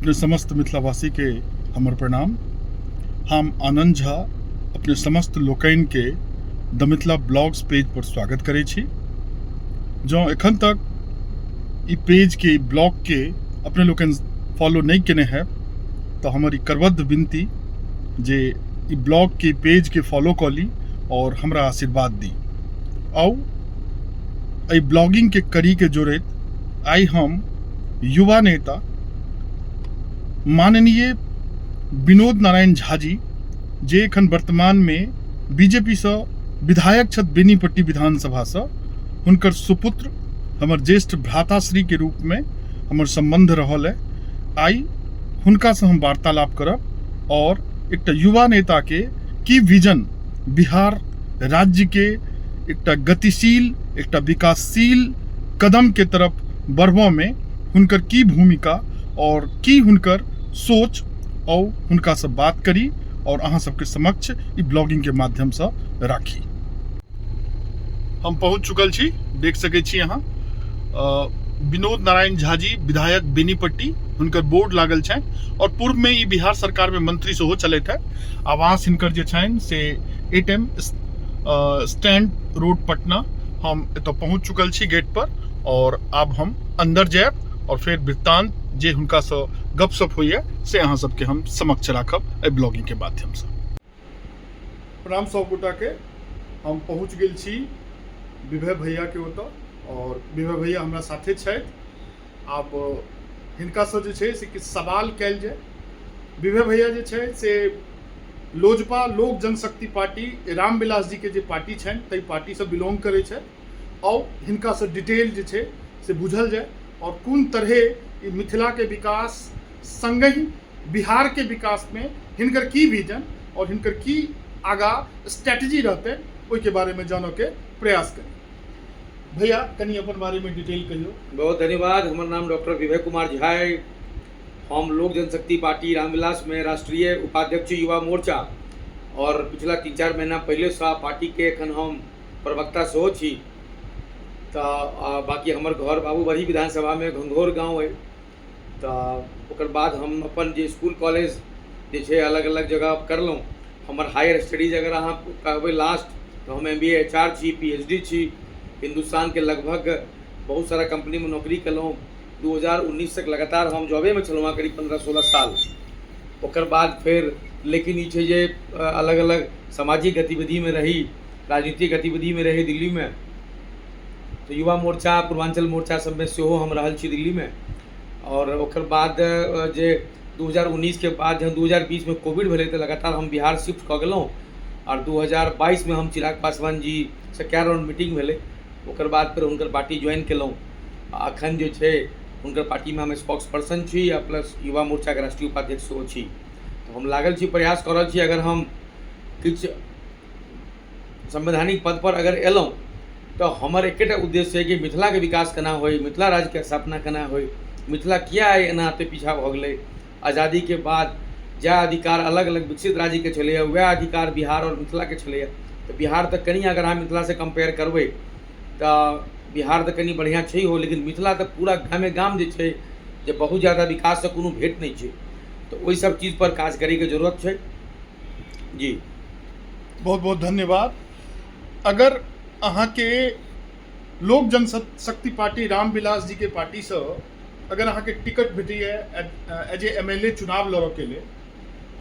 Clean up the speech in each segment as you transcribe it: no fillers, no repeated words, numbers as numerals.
अपने समस्त मिथिलावासी के हमर प्रणाम। हम आनंद झा अपने समस्त लोकनि के द मिथिला ब्लॉग्स पेज पर स्वागत करै छी। जो एखन तक ई पेज के ब्लॉग के अपने लोकनि फॉलो नहीं केने है तो हमारी करबद्ध विनती जे ई ब्लॉग के पेज के फॉलो कर ली और हमरा आशीर्वाद दी। आओ आई ब्लॉगिंग के कड़ी के जोड़त आई हम युवा नेता माननीय विनोद नारायण झा जी जे एखन वर्तमान में बीजेपी से विधायक छथ बेनीपट्टी विधानसभा से हुनकर सुपुत्र हमर ज्येष्ठ भ्राताश्री के रूप में हमर संबंध रहल है। आई हुनका से हम वार्तालाप करब और एक युवा नेता के की विजन बिहार राज्य के एक गतिशील एक विकासशील कदम के तरफ बढ़वा में हुनकर की भूमिका और की हुनकर सोच और हुनका से बात करी और अहाँ सबके समक्ष ई ब्लॉगिंग के माध्यम से राखी। हम पहुंच चुकल छी, देख सके छी अहाँ विनोद नारायण झा जी विधायक बेनीपट्टी हुनकर बोर्ड लागल छै और पूर्व में ई बिहार सरकार में मंत्री सेहो चलैत है। आवास हिनकर जे छनि से 8M स्टैंड रोड पटना। हम एतऽ पहुंच चुकल छी गेट पर और अब हम अंदर जायब और फिर वृत्तांत जे हुनका से गपशप होइए से अहाँ सबके हम समक्ष राखब एहि ब्लॉगिंग के माध्यम से। प्रणाम सब गोटा के। हम पहुंच गेल छी विभय भैया के ओतऽ और विभय भैया हमरा साथे छथि। आब हिनका से जे छै से किछु सवाल कयल जाय। विभय भैया जे छै से लोजपा लोक जनशक्ति पार्टी रामविलास जी के जे पार्टी छनि ताहि पार्टी से बिलोंग करै छै और हिनका से डिटेल जे छै से बुझल जाय और कोन तरहे ई मिथिला के विकास संगहि बिहार के विकास में हिनकर की विजन और हिनकर की आगा स्ट्रेटजी रहते ओहि के बारे में जानो के प्रयास करी। भैया कनी अपन बारे में डिटेल कहियो। बहुत धन्यवाद। हमार नाम डॉक्टर विभय कुमार झा है। हम लोक जनशक्ति पार्टी रामविलास में राष्ट्रीय उपाध्यक्ष युवा मोर्चा और पिछला 3-4 महीना पहले से पार्टी के एखन हम प्रवक्ता सेहो छी। तो बाकी हमर घर बाबूबड़ी विधानसभा में घंघोर गांव है। तो ओकर बाद हम अपन जे स्कूल कॉलेज जे छै अलग अलग जगह करलहुँ। हमर हायर स्टडीज अगर अहाँ कहबै लास्ट तो हम MBA HR छी, PhD छी। हिंदुस्तान के लगभग बहुत सारा कंपनी में नौकरी कलहुँ। 2019 तक लगातार हम जॉबे में छलहुँ, करीब 15-16 साल। ओकर बाद फिर लेकिन ई छै जे अलग अलग सामाजिक गतिविधि में रही, राजनीतिक गतिविधि में रही दिल्ली में। तो युवा मोर्चा पूर्वांचल मोर्चा सब में सेहो हम रहल छी दिल्ली में। और ओकर बाद जे 2019 के बाद जब 2020 में कोविड भेलै तो लगातार हम बिहार शिफ्ट कऽ गेलहुँ और 2022 में हम चिराग पासवान जी से कए राउंड मीटिंग भेलै। ओकर बाद फिर हुनकर पार्टी ज्वाइन केलहुँ। अखन जे छै हुनकर पार्टी में हम स्पोक्स पर्सन छी आ प्लस युवा मोर्चा के राष्ट्रीय उपाध्यक्ष सेहो छी। तो हम लागल छी, प्रयास कऽ रहल छी अगर हम किछु संवैधानिक पद पर अगर एलहुँ तो हमर एकेटा उद्देश्य है कि मिथिला के विकास केना होय, मिथिला राज्य के स्थापना केना होय। मिथिला किया एना एते पीछा भऽ गेलै। आज़ादी के बाद जै अधिकार अलग अलग विकसित राज्य के छलैए वएह अधिकार बिहार और मिथिला के छलैए। तो बिहार तो कनी अगर अहाँ मिथिला से कंपेयर करबै तो बिहार तो कनी बढ़िया छै हो, लेकिन मिथिला तो पूरा गामे गाम जे छै जे बहुत ज़्यादा विकास से कोनो भेट नहीं छै। तो ओहि सब चीज़ पर काज करे के जरूरत छै जी। बहुत बहुत धन्यवाद। अगर अहाँ के लोक जनशक्ति पार्टी रामविलास जी के पार्टी से अगर अहाँ के टिकट भेटैए एज ए MLA चुनाव लड़ऽ के लिए,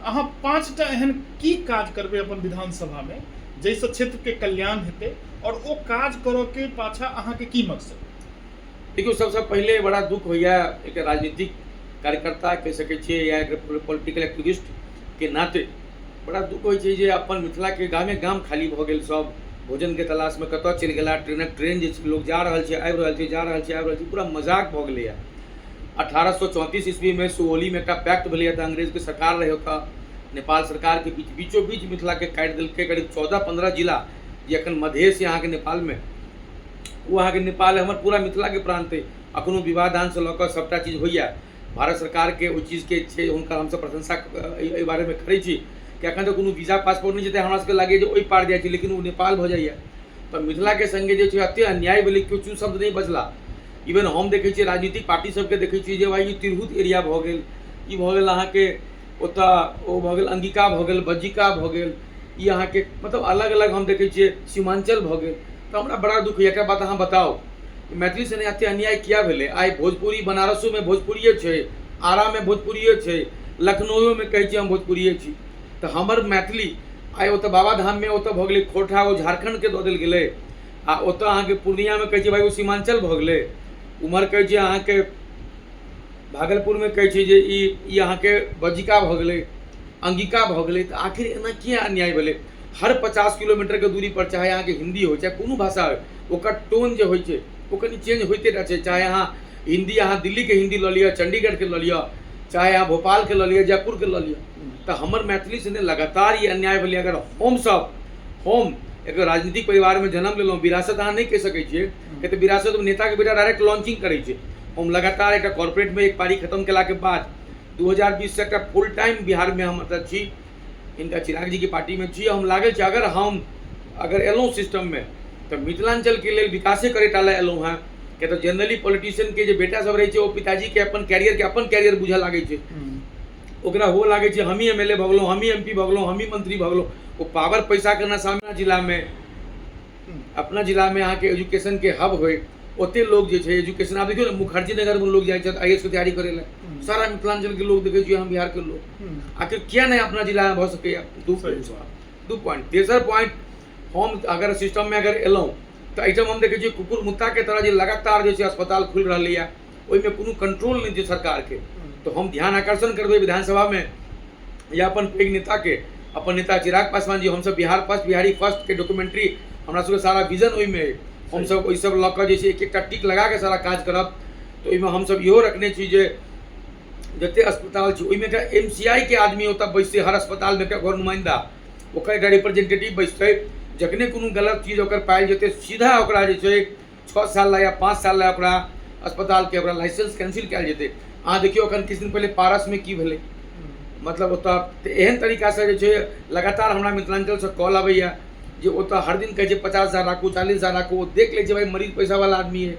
अहाँ 5टा एहन की काज करबै अपन विधानसभा में जैसे क्षेत्र के कल्याण हेतै और वो काज करऽ के पाछा अहाँ के की मकसद? देखियो, सबसे पहले बड़ा दुख होइए एक राजनीतिक कार्यकर्ता कह सकै छियै या एक पॉलिटिकल एक्टिविस्ट के नाते बड़ा दुख होइ छै जे अपन मिथिला के गामे गाम खाली भऽ गेल। सब भोजन के तलाश में कतऽ चलि गेला, ट्रेन जे लोग जा रहल छै, आबि रहल छै, जा रहल छै, आबि रहल छै, पूरा मजाक भऽ गेलैए। 1834 ईस्वी में सुओली में एक पैक्ट भेलैए तऽ अंग्रेज के सरकार रहे ओतऽ, नेपाल सरकार के बीचों बीच मिथिला के काटि देलकै। करीब 14-15 जिला जे एखन मधेश है अहाँ के नेपाल में, वो अहाँ के नेपाल हमर पूरा मिथिला के प्रांत है। अखनो विवाह दान से लऽ कऽ सबटा चीज होइए। भारत सरकार के ओहि चीज के छै हुनका हमसब प्रशंसा एहि बारे में करै छी कि एखन तऽ कोनो वीजा पासपोर्ट नहीं छै, हमरा सबके लागे जे ओहि पार जाइ छै, लेकिन वो नेपाल भऽ जाइए। तो मिथिला के संगे जे छै एते अन्याय भेलै, केओ शब्द नहीं बचला। इवन हम देखे राजनीतिक पार्टी सबके देखे जे भाई तिरहुत एरिया भ गेल, ई भऽ गेल अहाँके ओतऽ ओ भऽ गेल अंगिका भऽ गेल, बज्जिका भऽ गेल, ई अहाँके मतलब अलग अलग हम देखै छियै सीमांचल भऽ गेल। तऽ हमरा बड़ा दुख होइए। एकरा बाद अहाँ बताउ कि मैथिली से एते अन्याय किया भेलै? आइ भोजपुरी बनारसो में भोजपुरिये छै, आरा में भोजपुरिये छै, लखनऊ में कहै छी हम भोजपुरिये छी। तऽ हमर मैथिली आइ ओतऽ बाबाधाम में ओतऽ भऽ गेलै खोरठा, ओ झारखंड के दऽ देल गेलै, आ ओतऽ अहाँके पूर्णिया में कहै छै भाई ओ सीमांचल भऽ गेलै, उम्हर कहै छै अहाँके भागलपुर में कहै छै जे ई अहाँके बज्जिका भऽ गेलै, अंगिका भऽ गेलै। तऽ आखिर एना किया अन्याय भेलै? हर 50 किलोमीटर के दूरी पर चाहे अहाँके हिंदी हो चाहे कोनो भाषा हो, ओकर टोन जे होइ छै ओ कनि चेंज होइते रहै छै। चाहे अहाँ हिंदी अहाँ दिल्ली के हिंदी लऽ लिअ, चंडीगढ़ के लऽ लिअ, चाहे अहाँ भोपाल के लऽ लिअ, जयपुर के लऽ लिअ। तऽ हमर मैथिली से लगातार ये अन्याय भेलै। अगर हम एक राजनीतिक परिवार में जन्म लेलहुँ, विरासत अहाँ नहीं कह सकै छियै, कि तऽ विरासत में नेता के बेटा डायरेक्ट लॉन्चिंग करै छै। हम लगातार एक कॉर्पोरेट में एक पारी खत्म केला के बाद 2020 से एक फुल टाइम बिहार में हम मतलब छी, इनका चिराग जी की पार्टी में छी। हम लागल छै अगर एलहुँ सिस्टम में तो मिथिलांचल के लिए विकासे करे टाला एलहुँ हैं। कि तो जनरली पॉलिटिशियन के जो बेटा सब रहे छै, वो पिताजी के अपन कैरियर बुझे लागे छै, ओकरा हो लागे छै हम ही एमएलए भऽ गेलहुँ, हम ही एमपी भऽ गेलहुँ, हम ही मंत्री भऽ गेलहुँ। वो पावर पैसा के नशा में अपना जिला में अहाँके एजुकेशन के हब होय, ओते लोग जे छै एजुकेशन, आप देखियो ना मुखर्जी नगर में लोग जाइ छै आईएएस के तैयारी करे ला, सारा मिथिलांचल के लोग देखे छियै, हम बिहार के लोग। आखिर क्या नहीं अपना जिला में भऽ सकैया? 2 पॉइंट। तेसर पॉइंट, हम अगर सिस्टम में अगर एलहुँ तो एहिठाम हम देखै छियै कुकुर मुत्ता के तरह जे लगातार जे छै अस्पताल खुलि रहलै है, ओहिमे कोनो कंट्रोल नहीं छै सरकार के। तो हम ध्यान आकर्षण करबै विधानसभा में या अपन पैघ नेता के, अपन नेता चिराग पासवान जी, हमसब बिहार फर्स्ट, बिहारी फर्स्ट के डॉक्यूमेंट्री हमरा सबके सारा विजन ओहिमे है। हमसब ओहि सब लऽ कऽ जे छै एक एकटा टिक लगा के सारा काज करब। तो ओहिमे हमसब इहो रखने छी जे जते अस्पताल छै ओहिमे एकटा एमसीआई के आदमी ओतऽ बैसतै, हर अस्पताल में एकटा घर नुमाइंदा, ओकर एकटा रिप्रेजेंटेटिव बैसतै। जखने कोनो गलत चीज ओकर पायल जेतै, सीधा ओकरा जे छै 6 साल ला या 5 साल ला ओकरा अस्पताल के ओकरा लाइसेंस कैंसिल कयल जेतै। अहाँ देखियौ अखन किछु दिन पहले पारस में की भेलै, मतलब ओतऽ तऽ एहन तरीका से जे छै लगातार हमरा मिथिलांचल से कॉल आबैया जे ओतऽ हर दिन कहै छै 50,000 राखू, 40,000 राखू। ओ देख लै छै भाई मरीज पैसा वाला आदमी है,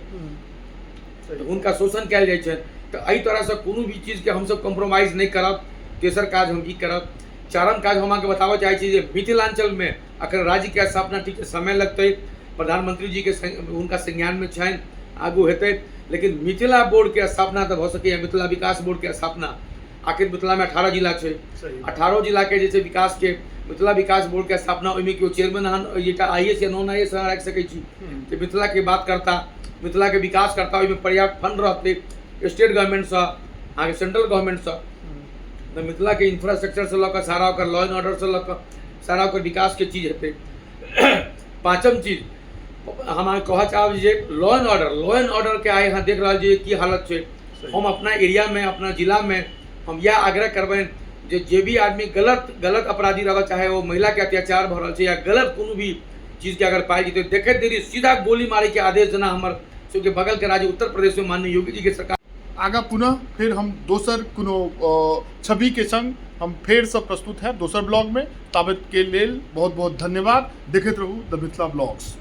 तो हुनका शोषण कयल जाइ छै। तो एहि तरह से कोनो भी चीज के हमसब कॉम्प्रोमाइज नहीं करब। तेसर काज हम ई करब। चारम काज हम अहाँके बताबऽ चाहै छी जे मिथिलांचल में अखन राज्य के स्थापना ठीक समय लगतै, प्रधानमंत्री जी के हुनका संज्ञान में छनि, आगू हेतै। लेकिन मिथिला बोर्ड के स्थापना तऽ भऽ सकैया, मिथिला विकास बोर्ड के स्थापना। आखिर मिथिला में 18 जिला छै, 18 जिला के जे छै विकास के मिथिला विकास बोर्ड के स्थापना, ओहिमे केओ चेयरमैन अहाँ ये आईएएस या नॉन आईएएस अहाँ राखि सकै छी, जे मिथिला के बात करता, मिथिला के विकास करता। ओहिमे पर्याप्त फंड रहतै स्टेट गवर्नमेंट से, अहाँके सेंट्रल गवर्नमेंट से। तो मिथिला के इंफ्रास्ट्रक्चर से लऽ कऽ सारा ओकर लॉ एंड ऑर्डर से लऽ कऽ सारा ओकर विकास के चीज हेतै। पाँचम चीज हम अहाँ कहऽ चाहब जे लॉ एंड ऑर्डर के आइ अहाँ देख रहल छियै की हालत छै। हम अपना एरिया में, अपना जिला में हम यह आग्रह करबनि जे भी आदमी गलत अपराधी रहल, चाहे वो महिला के अत्याचार भऽ रहल छै या गलत कोनो भी चीज के अगर पायल जेतै, देखैत देरी सीधा गोली मारे के आदेश जेना हमर सबके बगल के राज्य उत्तर प्रदेश में माननीय योगी जी के सरकार आगा पुनः फिर हम दोसर कोनो छवि के संग हम फेर से प्रस्तुत है दोसर ब्लॉग में। ताबत के लेल बहुत बहुत धन्यवाद। देखैत रहू द मिथिला ब्लॉग्स।